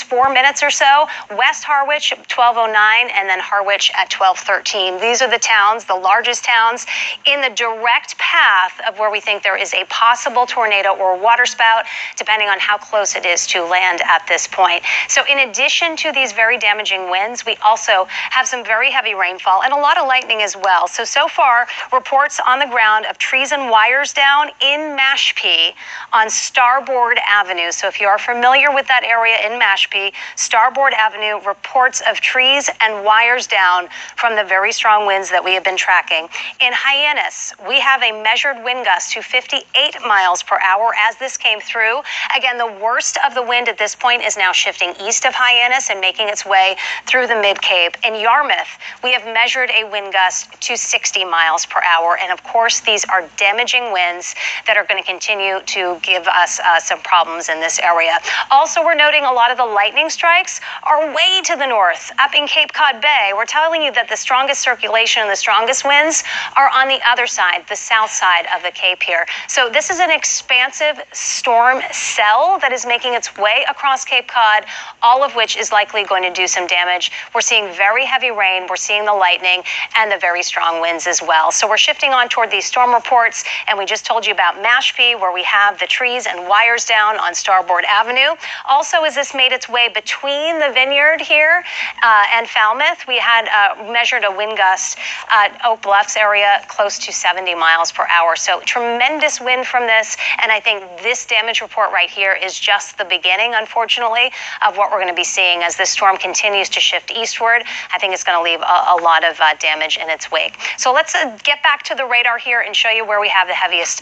4 minutes or so. West Harwich, 12:09, and then Harwich at 12:13. These are the towns, the largest towns in the direct path of where we think there is a possible tornado or waterspout, depending on how close it is to land at this point. So in addition to these very damaging winds, we also have some very heavy rainfall and a lot of lightning as well. So far, reports on the ground of trees and wires down in Mashpee on Starboard Avenue. So if you are familiar with that area in Mashpee, Starboard Avenue, reports of trees and wires down from the very strong winds that we have been tracking. In Hyannis, we have a measured wind gust to 58 miles per hour as this came through. Again, the worst of the wind at this point is now shifting east of Hyannis and making its way through the Mid-Cape. In Yarmouth, we have measured a wind gust to 60 miles per hour. And of course, these are damaging winds that are going to continue to give us some problems in this area. Also, we're noting a lot of the lightning strikes are way to the north, up in Cape Cod Bay. We're telling you that the strongest circulation and the strongest winds are on the other side, the south side of the Cape here. So this is an expansive storm cell that is making its way across Cape Cod, all of which is likely going to do some damage. We're seeing very heavy rain, we're seeing the lightning, and the very strong winds as well. So we're shifting on toward these storm reports, and we just told you about Mashpee, where we have the trees and wires down on Starboard Avenue. Also, as this made its way between the Vineyard here and Falmouth, we had measured a wind gust at Oak Bluffs area close to 70 miles per hour. So tremendous wind from this, and I think this damage report right here is just the beginning, unfortunately, of what we're going to be seeing as this storm continues to shift eastward. I think it's going to leave a lot of damage in its wake. So let's get back to the radar here and show you where we have the heaviest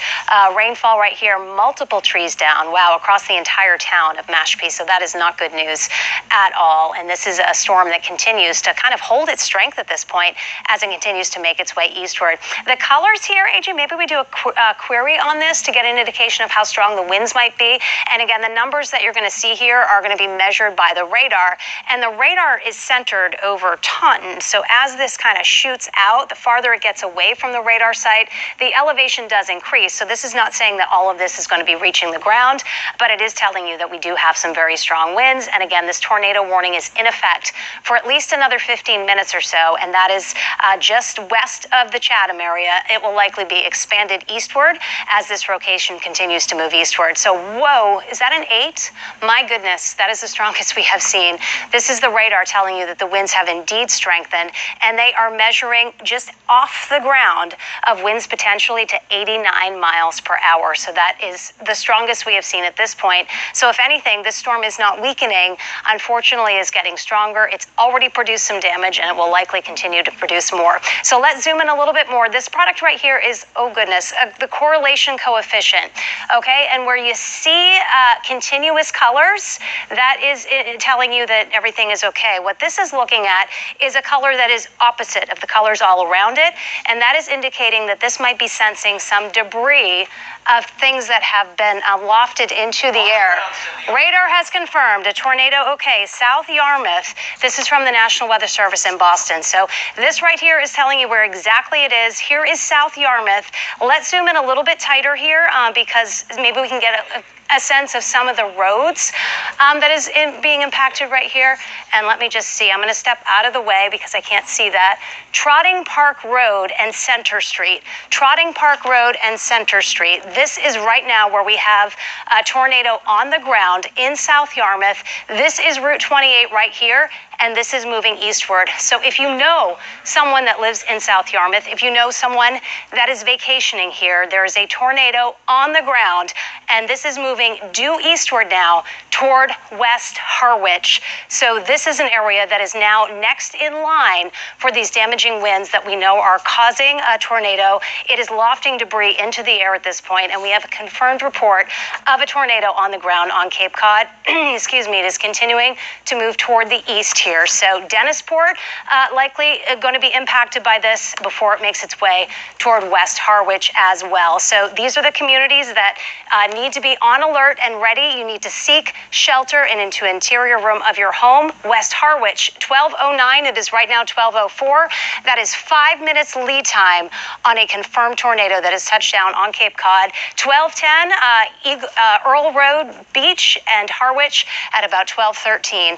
rainfall right here. Multiple trees down, wow, across the entire town of Mashpee. So that is not good news at all. And this is a storm that continues to kind of hold its strength at this point as it continues to make its way eastward. The colors here, AJ, maybe we do a query on this to get an indication of how strong the winds might be. And again, the numbers that you're going to see here are going to be measured by the radar. And the radar is centered over Taunton. So as this kind of shoots out, the farther it gets away from the radar site, the elevation does increase. So this is not saying that all of this is going to be reaching the ground, but it is telling you that we do have some very strong winds. And again, this tornado warning is in effect for at least another 15 minutes or so, and that is just west of the Chatham area. It will likely be expanded eastward as this rotation continues to move eastward. So, whoa, is that an 8? My goodness, that is the strongest we have seen. This is the radar telling you that the winds have indeed strengthened, and they are measuring just off the ground of winds potentially to 89 miles per hour. So that is the strongest we have seen at this point. So if anything, this storm is not weakening. Unfortunately, is getting stronger. It's already produced some damage, and it will likely continue to produce more. So let's zoom in a little bit more. This product right here is, oh goodness, the correlation coefficient. Okay, and where you see continuous colors, that is telling you that everything is okay. What this is looking at is a color that is opposite of the colors all around it, and that is indicating that this might be sensing some debris of things that have been lofted into the air. Radar has confirmed a tornado, okay, South Yarmouth. This is from the National Weather Service in Boston. So this right here is telling you where exactly it is. Here is South Yarmouth. Let's zoom in a little bit tighter here because maybe we can get a sense of some of the roads that is being impacted right here. And let me just see. I'm going to step out of the way because I can't see that. Trotting Park Road and Center Street. Trotting Park Road and Center Street. This is right now where we have a tornado on the ground in South Yarmouth. This is Route 28 right here, and this is moving eastward. So if you know someone that lives in South Yarmouth, if you know someone that is vacationing here, there is a tornado on the ground, and this is moving due eastward now toward West Harwich. So this is an area that is now next in line for these damaging winds that we know are causing a tornado. It is lofting debris into the air at this point, and we have a confirmed report of a tornado on the ground on Cape Cod. Excuse me, it is continuing to move toward the east here. So Dennisport likely going to be impacted by this before it makes its way toward West Harwich as well. So these are the communities that need to be on alert alert and ready. You need to seek shelter and into interior room of your home. West Harwich, 12:09. It is right now 12:04. That is 5 minutes lead time on a confirmed tornado that has touched down on Cape Cod. 12:10, Earl Road Beach and Harwich at about 12:13.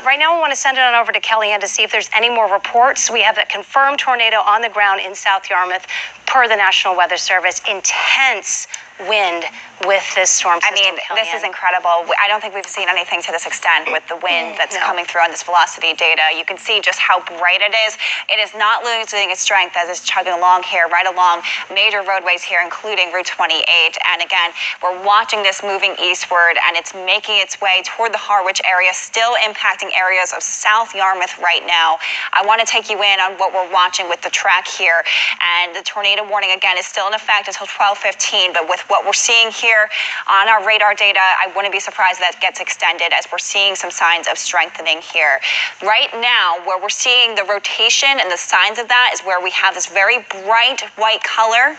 Right now, we want to send it on over to Kellyanne to see if there's any more reports. We have that confirmed tornado on the ground in South Yarmouth per the National Weather Service. Intense wind with this storm system. I mean, this is incredible. I don't think we've seen anything to this extent with the wind that's coming through on this velocity data. You can see just how bright it is. It is not losing its strength as it's chugging along here, right along major roadways here, including Route 28. And again, we're watching this moving eastward, and it's making its way toward the Harwich area, still impacting areas of South Yarmouth right now. I want to take you in on what we're watching with the track here. And the tornado warning, again, is still in effect until 12:15, but with what we're seeing here on our radar data, I wouldn't be surprised that gets extended as we're seeing some signs of strengthening here. Right now, where we're seeing the rotation and the signs of that is where we have this very bright white color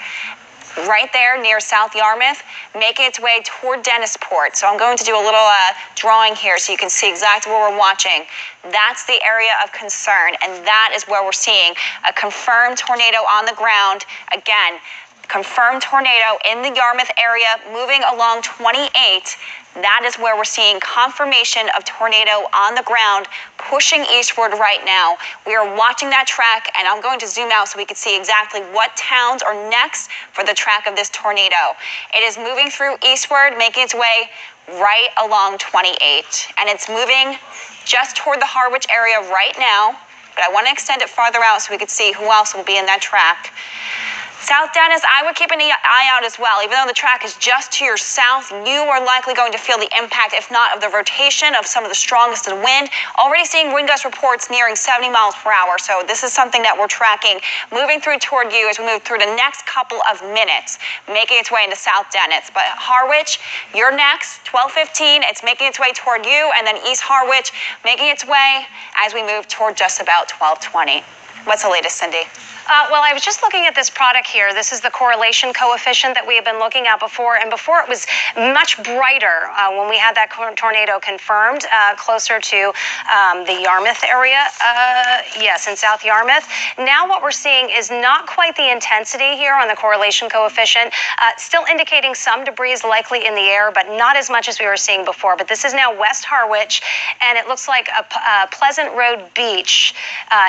right there near South Yarmouth, making its way toward Dennisport. So I'm going to do a little drawing here so you can see exactly what we're watching. That's the area of concern, and that is where we're seeing a confirmed tornado on the ground. Again, confirmed tornado in the Yarmouth area moving along 28. That is where we're seeing confirmation of tornado on the ground pushing eastward right now. We are watching that track, and I'm going to zoom out so we can see exactly what towns are next for the track of this tornado. It is moving through eastward, making its way right along 28, and it's moving just toward the Harwich area right now, but I want to extend it farther out so we can see who else will be in that track. South Dennis, I would keep an eye out as well. Even though the track is just to your south, you are likely going to feel the impact, if not of the rotation, of some of the strongest of the wind. Already seeing wind gust reports nearing 70 miles per hour. So this is something that we're tracking, moving through toward you as we move through the next couple of minutes, making its way into South Dennis. But Harwich, you're next, 12:15. It's making its way toward you, and then East Harwich making its way as we move toward just about 12:20. What's the latest, Cindy? Well, I was just looking at this product here. This is the correlation coefficient that we have been looking at before. And before it was much brighter when we had that tornado confirmed closer to the Yarmouth area. Yes, in South Yarmouth. Now what we're seeing is not quite the intensity here on the correlation coefficient. Still indicating some debris is likely in the air, but not as much as we were seeing before. But this is now West Harwich, and it looks like a Pleasant Road Beach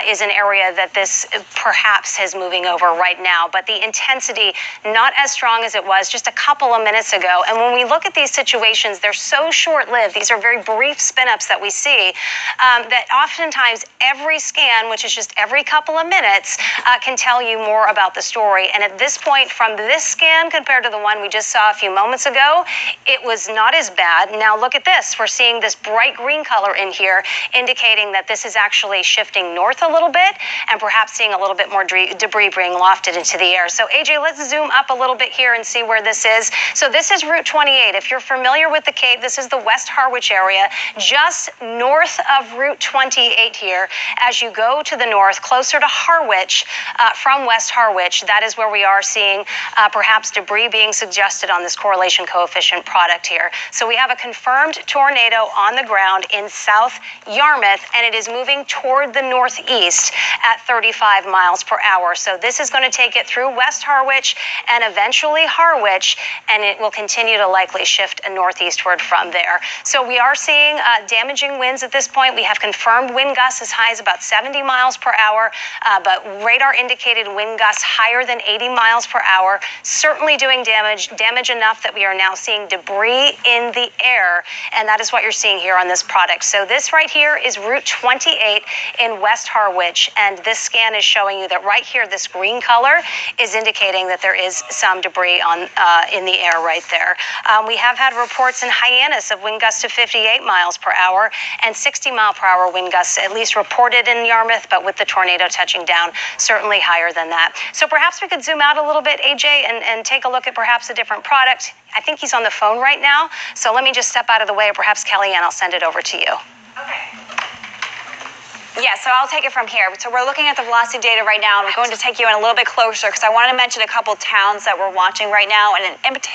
is an area that this perhaps is moving over right now, but the intensity not as strong as it was just a couple of minutes ago. And when we look at these situations, they're so short-lived. These are very brief spin-ups that we see that oftentimes every scan, which is just every couple of minutes, can tell you more about the story. And at this point, from this scan compared to the one we just saw a few moments ago, it was not as bad. Now look at this. We're seeing this bright green color in here, indicating that this is actually shifting north a little bit and perhaps seeing a little bit more debris being lofted into the air. So AJ, let's zoom up a little bit here and see where this is. So this is Route 28. If you're familiar with the Cape, this is the West Harwich area, just north of Route 28 here. As you go to the north, closer to Harwich, from West Harwich, that is where we are seeing perhaps debris being suggested on this correlation coefficient product here. So we have a confirmed tornado on the ground in South Yarmouth, and it is moving toward the northeast at 35 miles per hour. So this is going to take it through West Harwich and eventually Harwich, and it will continue to likely shift northeastward from there. So we are seeing damaging winds at this point. We have confirmed wind gusts as high as about 70 miles per hour, but radar indicated wind gusts higher than 80 miles per hour, certainly doing damage enough that we are now seeing debris in the air, and that is what you're seeing here on this product. So this right here is Route 28 in West Harwich, and this scan is showing you that right here, this green color is indicating that there is some debris in the air right there. We have had reports in Hyannis of wind gusts of 58 miles per hour and 60 mile per hour wind gusts, at least reported in Yarmouth, but with the tornado touching down, certainly higher than that. So perhaps we could zoom out a little bit, AJ, and take a look at perhaps a different product. I think he's on the phone right now, so let me just step out of the way, or perhaps Kellyanne, I'll send it over to you. Okay. Yeah, so I'll take it from here. So we're looking at the velocity data right now, and we're going to take you in a little bit closer because I want to mention a couple towns that we're watching right now, and in particular,